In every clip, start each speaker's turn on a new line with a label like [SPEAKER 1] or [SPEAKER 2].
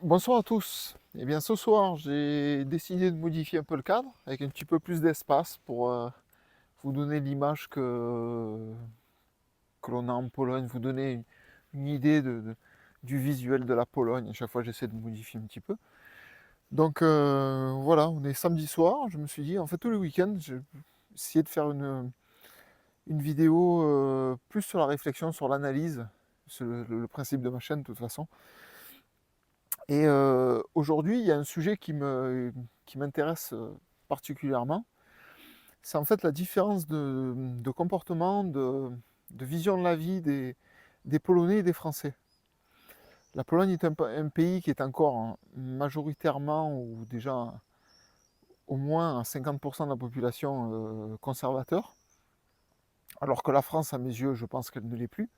[SPEAKER 1] Bonsoir à tous. Eh bien, ce soir, j'ai décidé de modifier un peu le cadre avec un petit peu plus d'espace pour vous donner l'image que l'on a en Pologne, vous donner une idée du visuel de la Pologne. À chaque fois, j'essaie de modifier un petit peu. Donc voilà, on est samedi soir. Je me suis dit, en fait, tous les week-ends, j'ai essayé de faire une vidéo plus sur la réflexion, sur l'analyse. C'est le principe de ma chaîne, de toute façon. Et aujourd'hui, il y a un sujet qui m'intéresse particulièrement. C'est en fait la différence de comportement, de vision de la vie des Polonais et des Français. La Pologne est un pays qui est encore majoritairement, ou déjà au moins à 50% de la population conservateur, alors que la France, à mes yeux, je pense qu'elle ne l'est plus.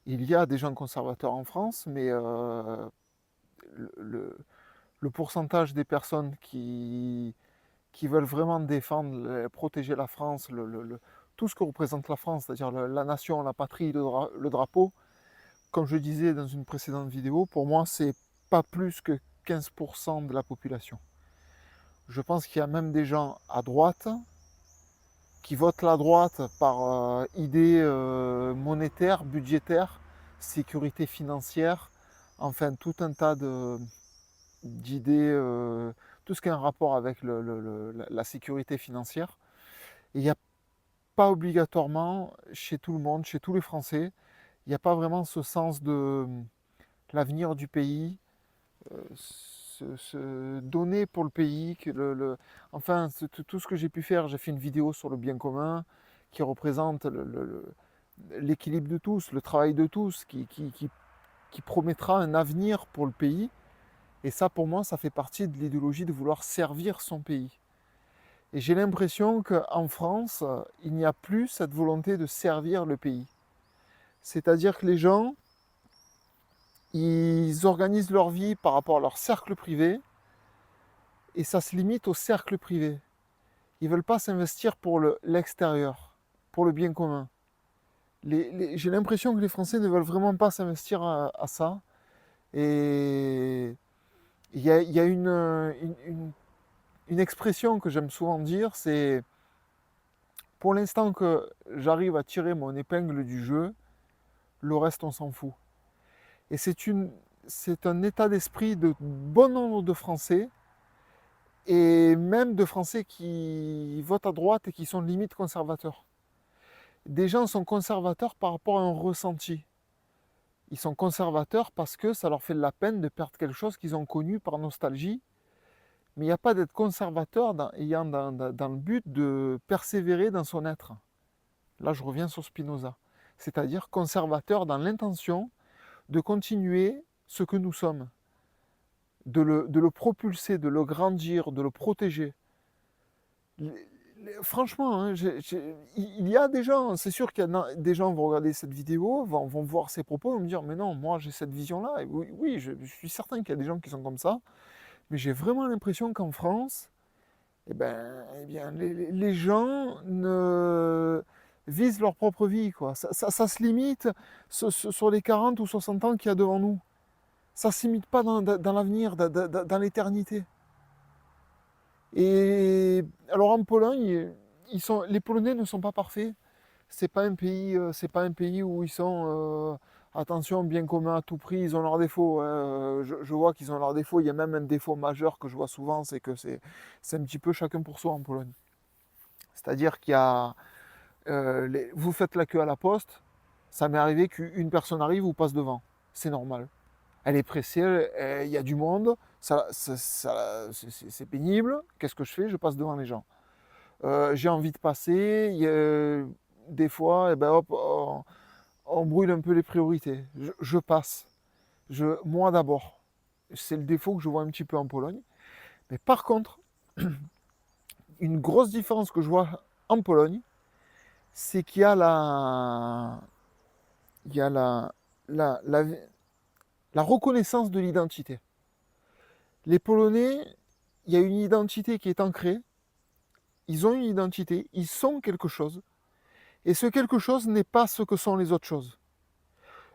[SPEAKER 1] Il y a des gens conservateurs en France, mais le, le- le pourcentage des personnes qui veulent vraiment défendre, protéger la France, tout ce que représente la France, c'est-à-dire la nation, la patrie, le drapeau, comme je disais dans une précédente vidéo, pour moi, c'est pas plus que 15% de la population. Je pense qu'il y a même des gens à droite qui votent la droite par idée monétaire, budgétaire, sécurité financière, enfin tout un tas d'idées, tout ce qui a un rapport avec la sécurité financière. Et il n'y a pas obligatoirement chez tout le monde, chez tous les Français, il n'y a pas vraiment ce sens de l'avenir du pays, se donner pour le pays, enfin tout ce que j'ai pu faire, j'ai fait une vidéo sur le bien commun qui représente l'équilibre de tous, le travail de tous, qui promettra un avenir pour le pays. Et ça, pour moi, ça fait partie de l'idéologie de vouloir servir son pays. Et j'ai l'impression qu'en France, il n'y a plus cette volonté de servir le pays. C'est-à-dire que les gens, ils organisent leur vie par rapport à leur cercle privé, et ça se limite au cercle privé. Ils ne veulent pas s'investir pour l'extérieur, pour le bien commun. J'ai l'impression que les Français ne veulent vraiment pas s'investir à ça. Et il y a une expression que j'aime souvent dire, c'est pour l'instant que j'arrive à tirer mon épingle du jeu, le reste on s'en fout. Et c'est un état d'esprit de bon nombre de Français, et même de Français qui votent à droite et qui sont limite conservateurs. Des gens sont conservateurs par rapport à un ressenti. Ils sont conservateurs parce que ça leur fait de la peine de perdre quelque chose qu'ils ont connu par nostalgie. Mais il n'y a pas d'être conservateur ayant dans le but de persévérer dans son être. Là, je reviens sur Spinoza. C'est-à-dire conservateur dans l'intention de continuer ce que nous sommes, de le propulser, de le grandir, de le protéger. Franchement, hein, il y a des gens, c'est sûr qu'il y a des gens vont regarder cette vidéo, vont voir ces propos, vont me dire, mais non, moi j'ai cette vision-là. Et oui, oui, je suis certain qu'il y a des gens qui sont comme ça, mais j'ai vraiment l'impression qu'en France, eh bien, les gens ne visent leur propre vie, quoi. Ça se limite sur les 40 ou 60 ans qu'il y a devant nous. Ça ne se limite pas dans l'avenir, dans l'éternité. Et alors en Pologne, les Polonais ne sont pas parfaits. C'est pas un pays où ils sont attention, bien commun à tout prix, ils ont leurs défauts, hein. Je vois qu'ils ont leurs défauts. Il y a même un défaut majeur que je vois souvent, c'est que c'est un petit peu chacun pour soi en Pologne. C'est-à-dire qu'il y a vous faites la queue à la poste, ça m'est arrivé qu'une personne arrive ou passe devant. C'est normal. Elle est pressée, il y a du monde, c'est pénible. Qu'est-ce que je fais? Je passe devant les gens. J'ai envie de passer, des fois, eh ben, hop, on brûle un peu les priorités. Je passe. Moi d'abord. C'est le défaut que je vois un petit peu en Pologne. Mais par contre, une grosse différence que je vois en Pologne, c'est qu'il y a il y a la, la, la reconnaissance de l'identité. Les Polonais, il y a une identité qui est ancrée, ils ont une identité, ils sont quelque chose, et ce quelque chose n'est pas ce que sont les autres choses.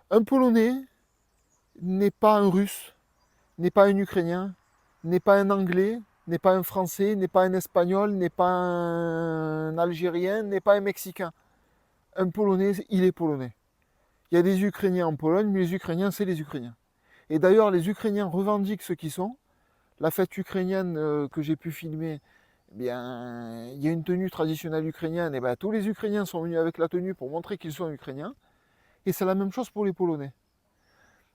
[SPEAKER 1] Un Polonais n'est pas un Russe, n'est pas un Ukrainien, n'est pas un Anglais, n'est pas un Français, n'est pas un Espagnol, n'est pas un Algérien, n'est pas un Mexicain. Un Polonais, il est Polonais. Il y a des Ukrainiens en Pologne, mais les Ukrainiens, c'est les Ukrainiens. Et d'ailleurs, les Ukrainiens revendiquent ce qu'ils sont. La fête ukrainienne que j'ai pu filmer, eh bien, il y a une tenue traditionnelle ukrainienne, et bien, tous les Ukrainiens sont venus avec la tenue pour montrer qu'ils sont Ukrainiens. Et c'est la même chose pour les Polonais.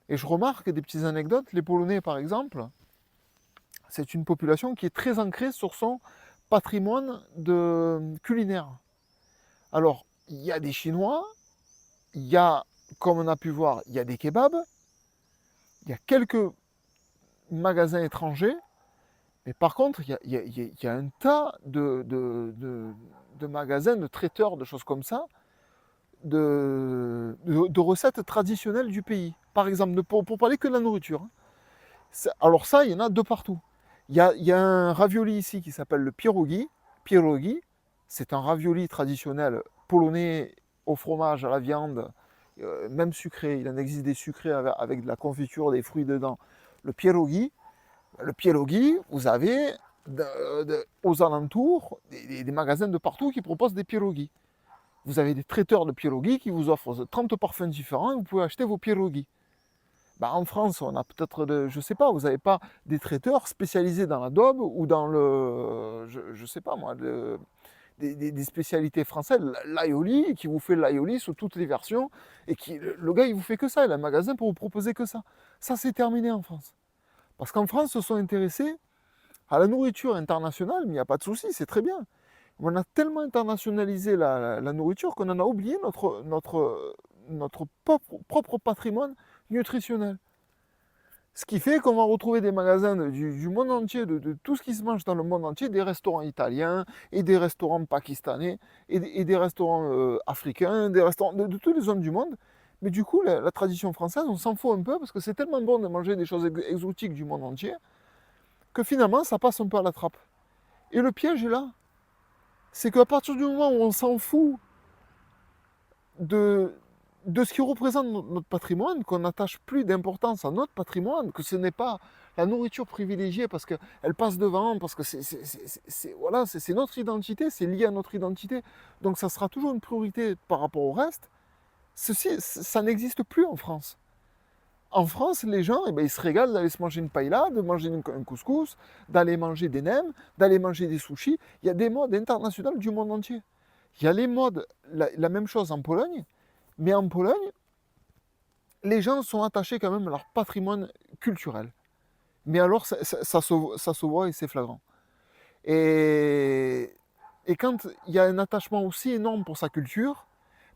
[SPEAKER 1] Et je remarque des petites anecdotes. Les Polonais, par exemple, c'est une population qui est très ancrée sur son patrimoine culinaire. Alors, il y a des Chinois, il y a, comme on a pu voir, il y a des kebabs, il y a quelques magasins étrangers, mais par contre, il y a un tas de magasins, de traiteurs, de choses comme ça, de recettes traditionnelles du pays. Par exemple, pour parler que de la nourriture. Alors ça, il y en a de partout. Il y a un ravioli ici qui s'appelle le pierogi. Pierogi, c'est un ravioli traditionnel polonais au fromage, à la viande, même sucré. Il en existe des sucrés avec de la confiture, des fruits dedans. Le pierogi, vous avez aux alentours des magasins de partout qui proposent des pierogi. Vous avez des traiteurs de pierogi qui vous offrent 30 parfums différents et vous pouvez acheter vos pierogi. Bah, en France, on a peut-être, je sais pas, vous n'avez pas des traiteurs spécialisés dans l'adobe ou dans le, je sais pas moi, des spécialités françaises, l'aioli, qui vous fait l'aioli sous toutes les versions, et qui, le gars, il vous fait que ça, il a un magasin pour vous proposer que ça. Ça, c'est terminé en France. Parce qu'en France, se sont intéressés à la nourriture internationale, mais il n'y a pas de souci, c'est très bien. On a tellement internationalisé la nourriture qu'on en a oublié notre propre patrimoine nutritionnel. Ce qui fait qu'on va retrouver des magasins du monde entier, de tout ce qui se mange dans le monde entier, des restaurants italiens, et des restaurants pakistanais, et des restaurants africains, des restaurants de toutes les zones du monde. Mais du coup, la tradition française, on s'en fout un peu, parce que c'est tellement bon de manger des choses exotiques du monde entier, que finalement, ça passe un peu à la trappe. Et le piège est là. C'est qu'à partir du moment où on s'en fout de, de ce qui représente notre patrimoine, qu'on n'attache plus d'importance à notre patrimoine, que ce n'est pas la nourriture privilégiée parce qu'elle passe devant, parce que voilà, c'est notre identité, c'est lié à notre identité, donc ça sera toujours une priorité par rapport au reste. Ceci, ça n'existe plus en France. En France, les gens, eh ben, ils se régalent d'aller se manger une paella, de manger un couscous, d'aller manger des nems, d'aller manger des sushis. Il y a des modes internationales du monde entier. Il y a les modes, la même chose en Pologne, mais en Pologne, les gens sont attachés quand même à leur patrimoine culturel. Mais alors, ça se voit et c'est flagrant. Et, et quand il y a un attachement aussi énorme pour sa culture,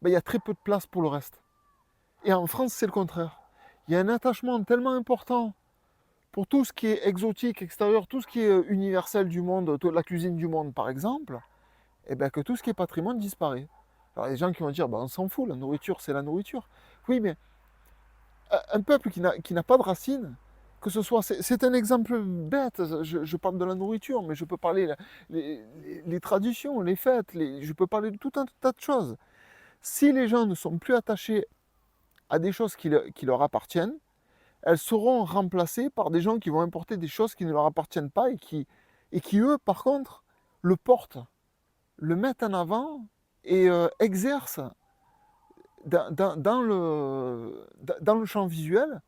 [SPEAKER 1] ben, il y a très peu de place pour le reste. Et en France, c'est le contraire. Il y a un attachement tellement important pour tout ce qui est exotique, extérieur, tout ce qui est universel du monde, la cuisine du monde par exemple, et bien que tout ce qui est patrimoine disparaît. Alors il y a des gens qui vont dire, ben, on s'en fout, la nourriture c'est la nourriture. Oui, mais un peuple qui n'a pas de racines, que ce soit, c'est un exemple bête, je parle de la nourriture, mais je peux parler les traditions, les fêtes, je peux parler de tout un tas de choses. Si les gens ne sont plus attachés à des choses qui leur appartiennent, elles seront remplacées par des gens qui vont importer des choses qui ne leur appartiennent pas et qui eux, par contre, le portent, le mettent en avant et exercent dans le champ visuel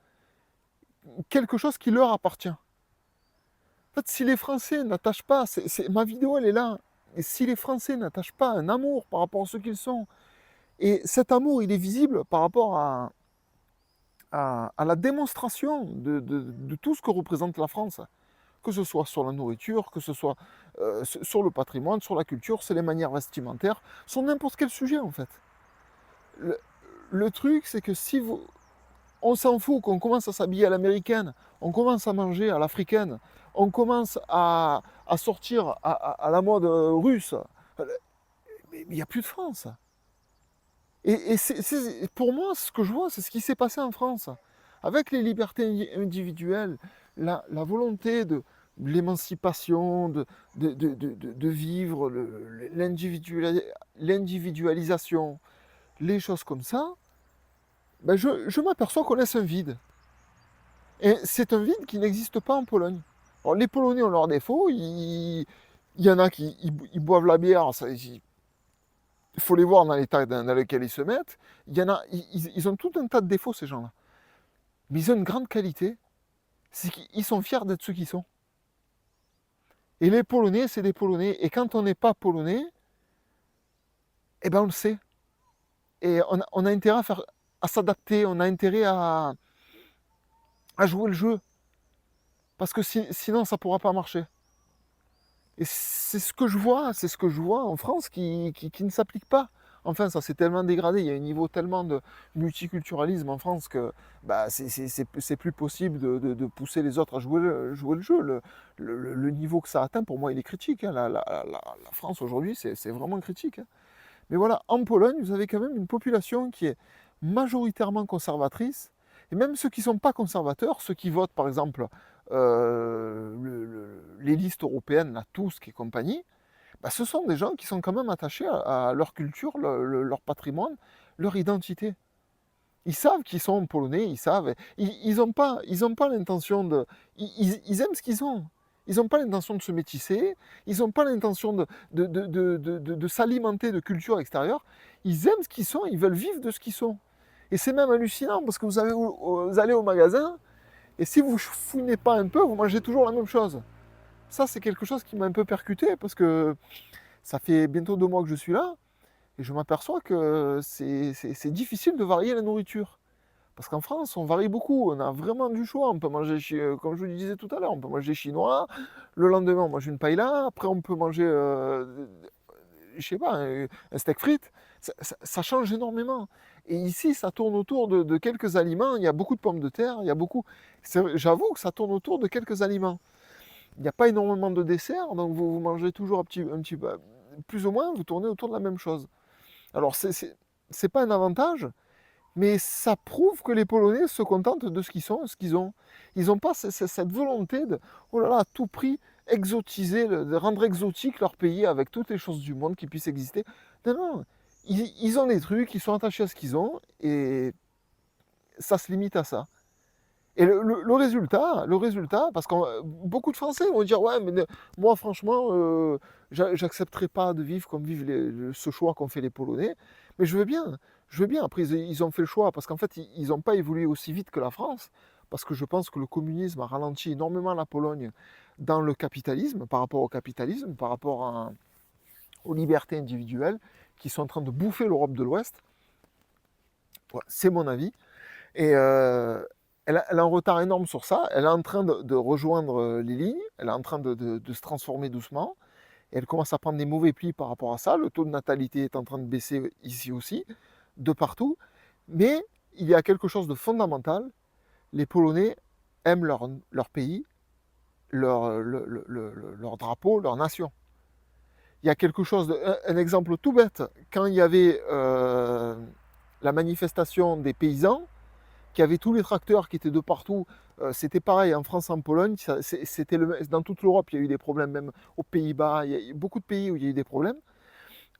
[SPEAKER 1] quelque chose qui leur appartient. En fait, si les Français n'attachent pas, ma vidéo elle est là, et si les Français n'attachent pas un amour par rapport à ce qu'ils sont, et cet amour il est visible par rapport à la démonstration de tout ce que représente la France, que ce soit sur la nourriture, que ce soit sur le patrimoine, sur la culture, sur les manières vestimentaires, sur n'importe quel sujet en fait. Le, le truc, c'est que si vous, on s'en fout qu'on commence à s'habiller à l'américaine, on commence à manger à l'africaine, on commence à sortir à la mode russe, mais il n'y a plus de France. Et pour moi, ce que je vois, c'est ce qui s'est passé en France. Avec les libertés individuelles, la volonté de l'émancipation, de vivre l'individualisation, les choses comme ça, ben je m'aperçois qu'on laisse un vide. Et c'est un vide qui n'existe pas en Pologne. Alors, les Polonais ont leurs défauts, il y en a qui ils boivent la bière, il faut les voir dans l'état dans lequel ils se mettent. Il y en a, ils ont tout un tas de défauts, ces gens-là. Mais ils ont une grande qualité, c'est qu'ils sont fiers d'être ceux qu'ils sont. Et les Polonais, c'est des Polonais. Et quand on n'est pas Polonais, eh ben on le sait. Et on a intérêt à s'adapter, on a intérêt à jouer le jeu. Parce que sinon, ça ne pourra pas marcher. Et c'est ce que je vois en France qui ne s'applique pas. Enfin, ça s'est tellement dégradé, il y a un niveau tellement de multiculturalisme en France que bah, c'est plus possible de pousser les autres à jouer le jeu. Le niveau que ça atteint, pour moi, il est critique, hein. La France aujourd'hui, c'est vraiment critique, hein. Mais voilà, en Pologne, vous avez quand même une population qui est majoritairement conservatrice. Et même ceux qui ne sont pas conservateurs, ceux qui votent par exemple les listes européennes, la Tusk et compagnie, bah, ce sont des gens qui sont quand même attachés à leur culture, leur patrimoine, leur identité. Ils savent qu'ils sont polonais, ils savent. Ils n'ont pas, l'intention de. Ils aiment ce qu'ils ont. Ils n'ont pas l'intention de se métisser, ils n'ont pas l'intention de s'alimenter de culture extérieure. Ils aiment ce qu'ils sont, ils veulent vivre de ce qu'ils sont. Et c'est même hallucinant parce que vous allez au magasin et si vous ne fouinez pas un peu, vous mangez toujours la même chose. Ça, c'est quelque chose qui m'a un peu percuté parce que ça fait bientôt 2 mois que je suis là et je m'aperçois que c'est difficile de varier la nourriture. Parce qu'en France, on varie beaucoup, on a vraiment du choix. On peut manger, comme je vous le disais tout à l'heure, on peut manger chinois, le lendemain on mange une paella, après on peut manger, je sais pas, un steak frites. Ça change énormément. Et ici, ça tourne autour de quelques aliments. Il y a beaucoup de pommes de terre, il y a beaucoup. J'avoue que ça tourne autour de quelques aliments. Il n'y a pas énormément de desserts, donc vous mangez toujours un petit peu, plus ou moins, vous tournez autour de la même chose. Alors, c'est pas un avantage, mais ça prouve que les Polonais se contentent de ce qu'ils sont, ce qu'ils ont. Ils n'ont pas cette volonté de, oh là là, à tout prix, exotiser, de rendre exotique leur pays avec toutes les choses du monde qui puissent exister. Non, non, ils ont des trucs, ils sont attachés à ce qu'ils ont, et ça se limite à ça. Et le résultat, parce que beaucoup de Français vont dire, ouais, mais moi franchement, j'accepterai pas de vivre comme vivent ce choix qu'ont fait les Polonais. Mais je veux bien. Après, ils ont fait le choix parce qu'en fait, ils n'ont pas évolué aussi vite que la France, parce que je pense que le communisme a ralenti énormément la Pologne dans le capitalisme, par rapport au capitalisme, par rapport aux libertés individuelles qui sont en train de bouffer l'Europe de l'Ouest. Ouais, c'est mon avis. Et elle a un retard énorme sur ça. Elle est en train de rejoindre les lignes. Elle est en train de se transformer doucement. Et elle commence à prendre des mauvais plis par rapport à ça. Le taux de natalité est en train de baisser ici aussi, de partout. Mais il y a quelque chose de fondamental. Les Polonais aiment leur pays, leur drapeau, leur nation. Il y a quelque chose un exemple tout bête. Quand il y avait la manifestation des paysans, qui avait tous les tracteurs qui étaient de partout. C'était pareil en France, en Pologne, dans toute l'Europe, il y a eu des problèmes, même aux Pays-Bas, il y a eu beaucoup de pays où il y a eu des problèmes.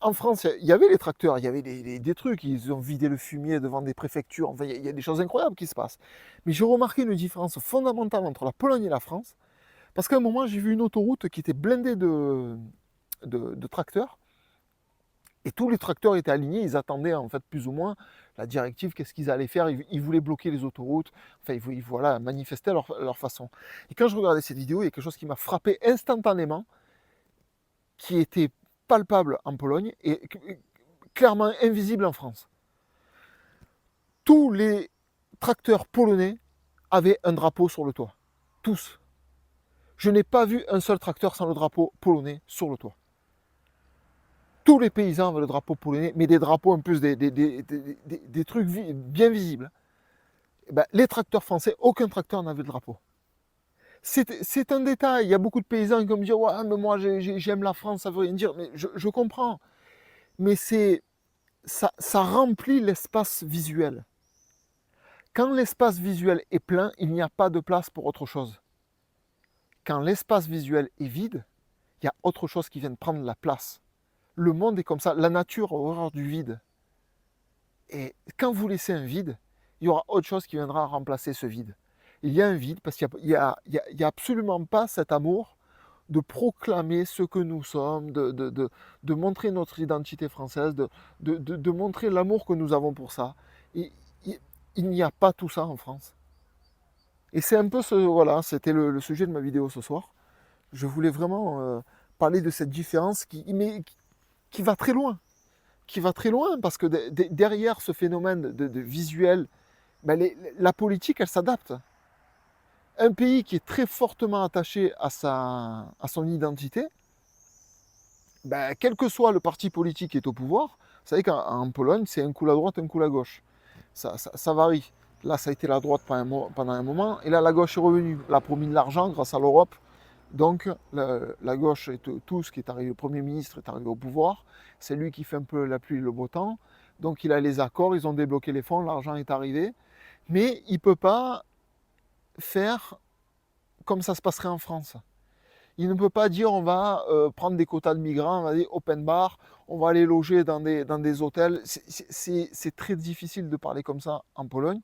[SPEAKER 1] En France, il y avait les tracteurs, il y avait des trucs, ils ont vidé le fumier devant des préfectures, enfin, il y a des choses incroyables qui se passent. Mais j'ai remarqué une différence fondamentale entre la Pologne et la France, parce qu'à un moment, j'ai vu une autoroute qui était blindée de tracteurs, et tous les tracteurs étaient alignés, ils attendaient en fait plus ou moins la directive, qu'est-ce qu'ils allaient faire, ils voulaient bloquer les autoroutes, enfin ils voilà, manifester leur façon. Et quand je regardais cette vidéo, il y a quelque chose qui m'a frappé instantanément, qui était palpable en Pologne et clairement invisible en France. Tous les tracteurs polonais avaient un drapeau sur le toit. Tous. Je n'ai pas vu un seul tracteur sans le drapeau polonais sur le toit. Tous les paysans avaient le drapeau polonais, mais des drapeaux en plus, des trucs bien visibles. Et ben, les tracteurs français, aucun tracteur n'avait le drapeau. C'est un détail. Il y a beaucoup de paysans qui vont me dire ouais, mais moi j'aime la France, ça veut rien dire. Mais je comprends. Mais ça remplit l'espace visuel. Quand l'espace visuel est plein, il n'y a pas de place pour autre chose. Quand l'espace visuel est vide, il y a autre chose qui vient de prendre la place. Le monde est comme ça. La nature a horreur du vide. Et quand vous laissez un vide, il y aura autre chose qui viendra remplacer ce vide. Il y a un vide parce qu'il y a absolument pas cet amour de proclamer ce que nous sommes, de montrer notre identité française, de montrer l'amour que nous avons pour ça. Et, il il n'y a pas tout ça en France. Et c'est un peu ce, voilà, c'était le sujet de ma vidéo ce soir. Je voulais vraiment parler de cette différence qui va très loin. Qui va très loin parce que derrière ce phénomène de visuel, ben la politique, elle s'adapte. Un pays qui est très fortement attaché à son identité, ben, quel que soit le parti politique qui est au pouvoir, vous savez qu'en Pologne, c'est un coup la droite, un coup la gauche. Ça varie. Là, ça a été la droite pendant un moment, et là, la gauche est revenue. Elle a promis de l'argent grâce à l'Europe. Donc, la gauche, tout ce qui est arrivé, le Premier ministre est arrivé au pouvoir. C'est lui qui fait un peu la pluie et le beau temps. Donc, il a les accords, ils ont débloqué les fonds, l'argent est arrivé. Mais il ne peut pas faire comme ça se passerait en France. Il ne peut pas dire on va prendre des quotas de migrants, on va dire open bar, on va aller loger dans des hôtels. C'est très difficile de parler comme ça en Pologne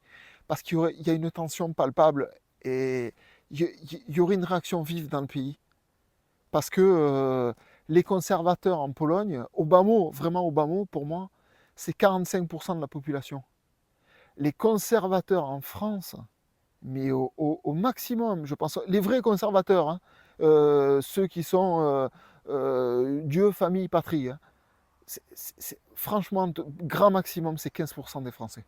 [SPEAKER 1] parce qu'il y a une tension palpable et il y aurait une réaction vive dans le pays. Parce que les conservateurs en Pologne, au bas mot, vraiment au bas mot, pour moi, c'est 45% de la population. Les conservateurs en France, mais au maximum, je pense. Les vrais conservateurs, hein, ceux qui sont Dieu, famille, patrie, hein, franchement, grand maximum, c'est 15% des Français.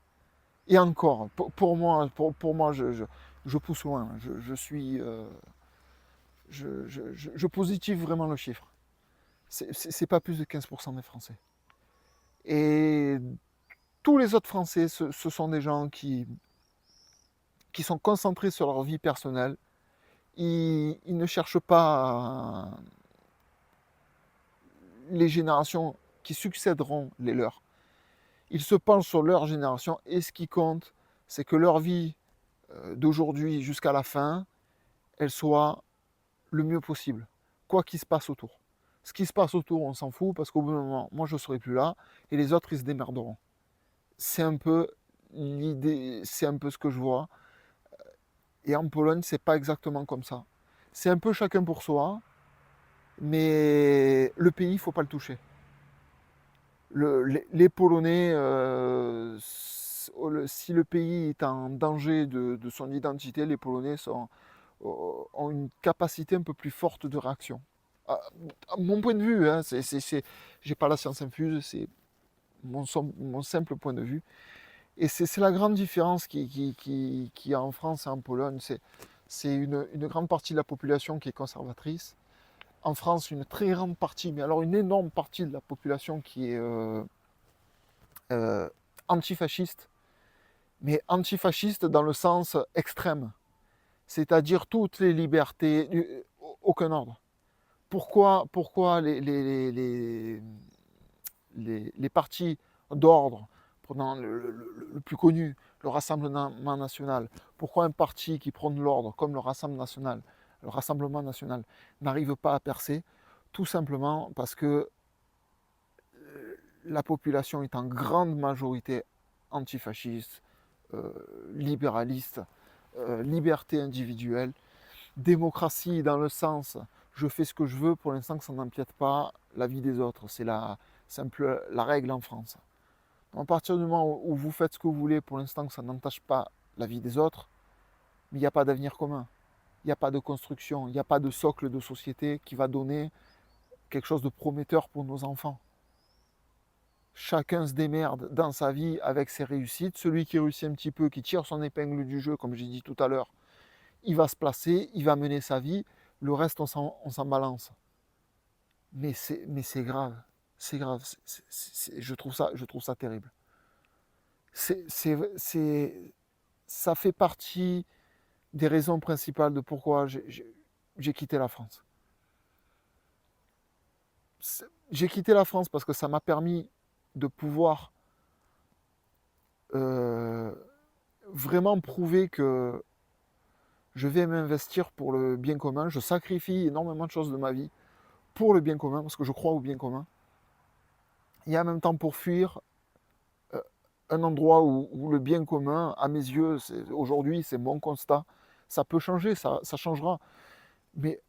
[SPEAKER 1] Et encore, pour moi je pousse loin. Je suis, je positive vraiment le chiffre. C'est pas plus de 15% des Français. Et tous les autres Français, ce sont des gens qui sont concentrés sur leur vie personnelle. Ils ne cherchent pas les générations qui succéderont les leurs. Ils se penchent sur leur génération et ce qui compte, c'est que leur vie d'aujourd'hui jusqu'à la fin, elle soit le mieux possible, quoi qu'il se passe autour. Ce qui se passe autour, on s'en fout parce qu'au bout d'un moment, moi je ne serai plus là et les autres ils se démerderont. C'est un peu l'idée, c'est un peu ce que je vois. Et en Pologne, c'est pas exactement comme ça. C'est un peu chacun pour soi, mais le pays, il ne faut pas le toucher. Les Polonais, si le pays est en danger de son identité, les Polonais ont une capacité un peu plus forte de réaction. À mon point de vue, hein, j'ai pas la science infuse, c'est mon simple point de vue. Et c'est la grande différence qui y a en France et en Pologne. C'est une grande partie de la population qui est conservatrice. En France, une très grande partie, mais alors une énorme partie de la population qui est euh, antifasciste, mais antifasciste dans le sens extrême, c'est-à-dire toutes les libertés, aucun ordre. Pourquoi les partis d'ordre, prenant le plus connu, le Rassemblement national, pourquoi un parti qui prône l'ordre comme le Rassemblement national n'arrive pas à percer? Tout simplement parce que la population est en grande majorité antifasciste, euh, libéraliste, liberté individuelle, démocratie dans le sens je fais ce que je veux pour l'instant que ça n'empiète pas la vie des autres. C'est un peu la règle en France. À partir du moment où vous faites ce que vous voulez pour l'instant que ça n'entache pas la vie des autres, mais il n'y a pas d'avenir commun. Il n'y a pas de construction, il n'y a pas de socle de société qui va donner quelque chose de prometteur pour nos enfants. Chacun se démerde dans sa vie avec ses réussites. Celui qui réussit un petit peu, qui tire son épingle du jeu, comme j'ai dit tout à l'heure, il va se placer, il va mener sa vie. Le reste, on s'en balance. Mais c'est grave. C'est grave. Je trouve ça terrible. Ça fait partie des raisons principales de pourquoi j'ai quitté la France. J'ai quitté la France parce que ça m'a permis de pouvoir euh, vraiment prouver que je vais m'investir pour le bien commun. Je sacrifie énormément de choses de ma vie pour le bien commun, parce que je crois au bien commun. Et en même temps pour fuir un endroit où le bien commun, à mes yeux, aujourd'hui, c'est mon constat, Ça peut changer, ça changera. Mais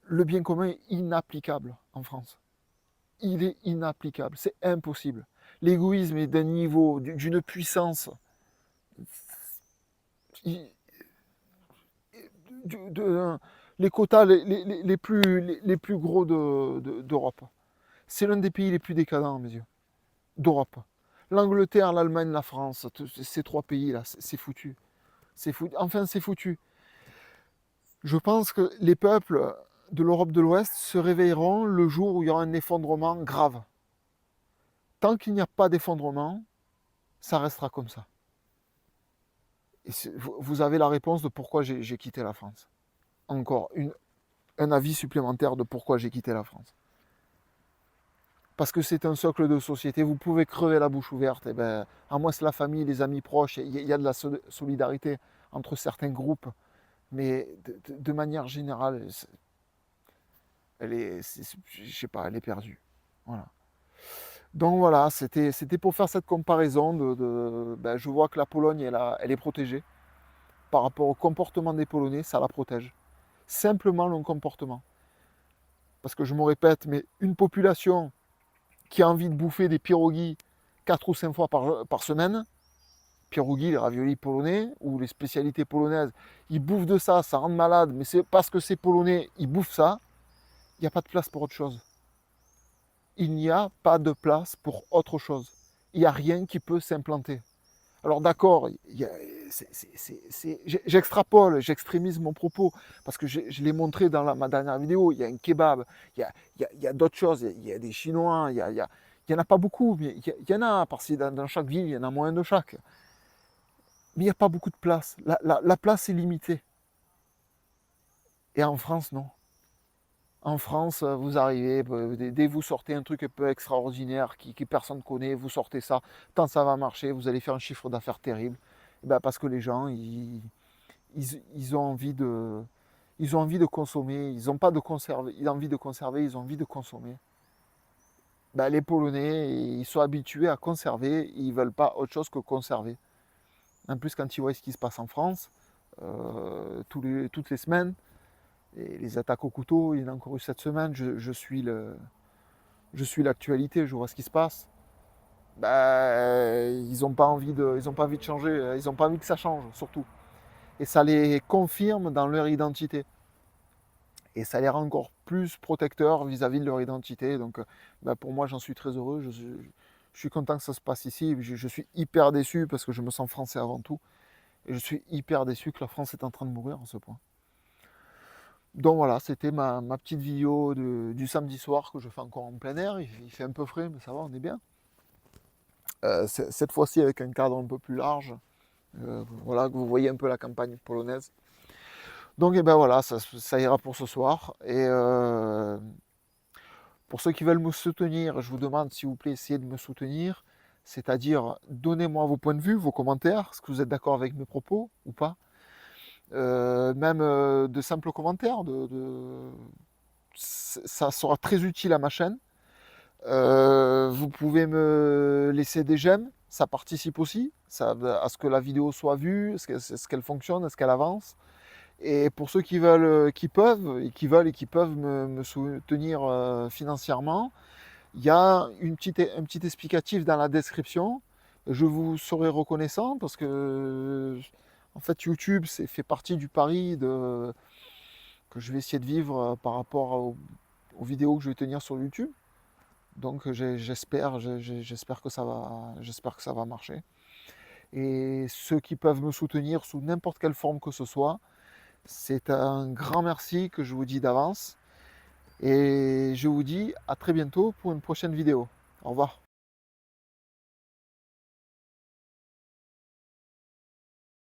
[SPEAKER 1] le bien commun est inapplicable en France. Il est inapplicable, c'est impossible. L'égoïsme est d'un niveau, d'une puissance, il- les quotas les plus gros d'Europe. C'est l'un des pays les plus décadents à mes yeux, d'Europe. L'Angleterre, l'Allemagne, la France, ces trois pays-là, c'est foutu. C'est foutu. Enfin, c'est foutu. Je pense que les peuples de l'Europe de l'Ouest se réveilleront le jour où il y aura un effondrement grave. Tant qu'il n'y a pas d'effondrement, ça restera comme ça. Et vous avez la réponse de pourquoi j'ai quitté la France. Encore un avis supplémentaire de pourquoi j'ai quitté la France. Parce que c'est un socle de société, vous pouvez crever la bouche ouverte, et ben, à moins c'est la famille, les amis proches, il y a de la solidarité entre certains groupes, mais de manière générale, je sais pas, elle est perdue. Voilà. Donc voilà, c'était pour faire cette comparaison ben, je vois que la Pologne, elle est protégée. Par rapport au comportement des Polonais, ça la protège. Simplement le comportement. Parce que je me répète, mais une population qui a envie de bouffer des pierogies 4 ou 5 fois par semaine, pierogies, les raviolis polonais, ou les spécialités polonaises, ils bouffent de ça rend malade, mais c'est parce que c'est polonais, ils bouffent ça, il n'y a pas de place pour autre chose. Il n'y a pas de place pour autre chose. Il n'y a rien qui peut s'implanter. Alors d'accord, j'extrapole, j'extrémise mon propos, parce que je l'ai montré dans ma dernière vidéo, il y a un kebab, il y a d'autres choses, il y a des Chinois, il y en a pas beaucoup, mais il y en a, parce que dans chaque ville, il y en a moins de chaque. Mais il n'y a pas beaucoup de place. La place est limitée. Et en France, non. En France, vous arrivez, dès que vous sortez un truc un peu extraordinaire que personne ne connaît, vous sortez ça, tant ça va marcher, vous allez faire un chiffre d'affaires terrible. Et ben parce que les gens, ils ont envie de consommer, ils n'ont pas de conserver, ils ont envie de conserver, ils ont envie de consommer. Ben, les Polonais, ils sont habitués à conserver, ils ne veulent pas autre chose que conserver. En plus, quand ils voient ce qui se passe en France, toutes les semaines, et les attaques au couteau, il y en a encore eu cette semaine, je suis l'actualité, je vois ce qui se passe. Ben, ils n'ont pas envie de changer, ils n'ont pas envie que ça change, surtout. Et ça les confirme dans leur identité. Et ça les rend encore plus protecteurs vis-à-vis de leur identité. Donc ben, pour moi, j'en suis très heureux. Je suis content que ça se passe ici. Je suis hyper déçu parce que je me sens français avant tout. Et je suis hyper déçu que la France est en train de mourir à ce point. Donc voilà, c'était ma petite vidéo du samedi soir que je fais encore en plein air. Il fait un peu frais, mais ça va, on est bien. Cette fois-ci avec un cadre un peu plus large. Voilà, que vous voyez un peu la campagne polonaise. Donc et ben voilà, ça ira pour ce soir. Et pour ceux qui veulent me soutenir, je vous demande s'il vous plaît, essayez de me soutenir. C'est-à-dire, donnez-moi vos points de vue, vos commentaires, est-ce que vous êtes d'accord avec mes propos ou pas. Même de simples commentaires, ça sera très utile à ma chaîne. Vous pouvez me laisser des j'aime, ça participe aussi à ce que la vidéo soit vue, est-ce qu'elle fonctionne, est-ce qu'elle avance. Et pour ceux qui veulent, qui peuvent, et qui peuvent me soutenir financièrement, il y a un petit explicatif dans la description. Je vous serai reconnaissant parce que en fait YouTube fait partie du pari que je vais essayer de vivre par rapport aux vidéos que je vais tenir sur YouTube. Donc j'espère que ça va marcher. Et ceux qui peuvent me soutenir sous n'importe quelle forme que ce soit, c'est un grand merci que je vous dis d'avance. Et je vous dis à très bientôt pour une prochaine vidéo. Au revoir.